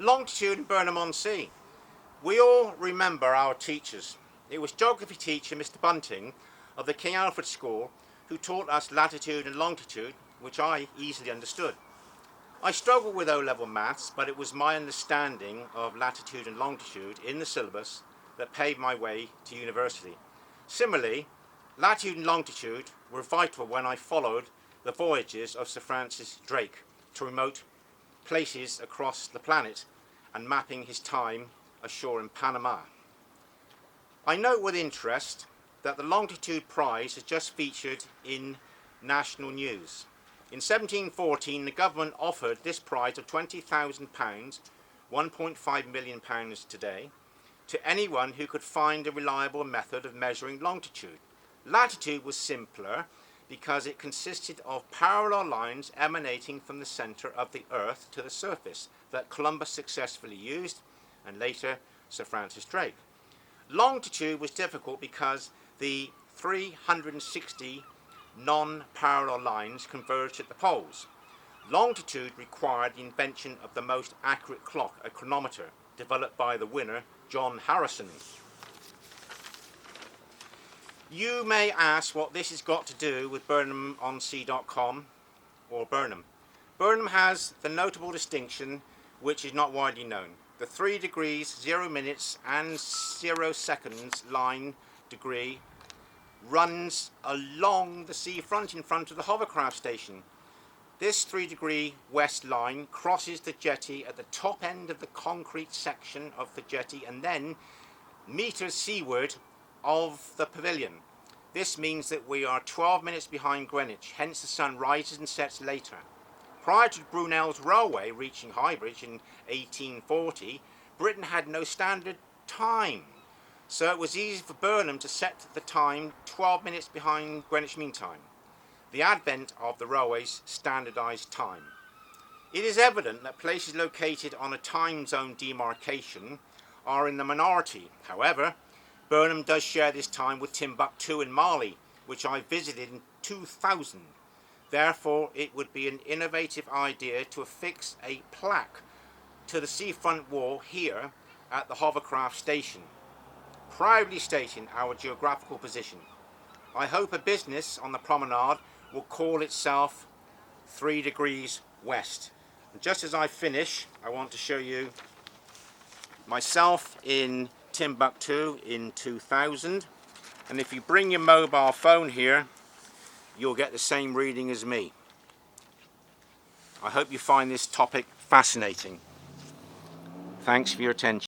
Longitude and Burnham-on-Sea. We all remember our teachers. It was geography teacher Mr. Bunting of the King Alfred School who taught us latitude and longitude, which I easily understood. I struggled with O-level maths, but it was my understanding of latitude and longitude in the syllabus that paved my way to university. Similarly, latitude and longitude were vital when I followed the voyages of Sir Francis Drake to remote places across the planet and mapping his time ashore in Panama. I note with interest that the Longitude Prize has just featured in national news. In 1714, the government offered this prize of £20,000, £1.5 million today, to anyone who could find a reliable method of measuring longitude. Latitude was simpler because it consisted of parallel lines emanating from the centre of the Earth to the surface that Columbus successfully used, and later Sir Francis Drake. Longitude was difficult because the 360 non-parallel lines converged at the poles. Longitude required the invention of the most accurate clock, a chronometer, developed by the winner, John Harrison. You may ask what this has got to do with Burnham-on-Sea.com or Burnham. Burnham has the notable distinction, which is not widely known. The 3 degrees, 0 minutes and 0 seconds line degree runs along the seafront in front of the Hovercraft Station. This 3 degree west line crosses the jetty at the top end of the concrete section of the jetty and then meters seaward of the pavilion. This means that we are 12 minutes behind Greenwich, hence the sun rises and sets later. Prior to Brunel's railway reaching Highbridge in 1840, Britain had no standard time. So it was easy for Burnham to set the time 12 minutes behind Greenwich Mean Time, the advent of the railway's standardised time. It is evident that places located on a time zone demarcation are in the minority. However, Burnham does share this time with Timbuktu in Mali, which I visited in 2000. Therefore, it would be an innovative idea to affix a plaque to the seafront wall here at the Hovercraft Station, proudly stating our geographical position. I hope a business on the promenade will call itself 3 degrees west. And just as I finish, I want to show you myself in Timbuktu in 2000, and if you bring your mobile phone here, you'll get the same reading as me. I hope you find this topic fascinating. Thanks for your attention.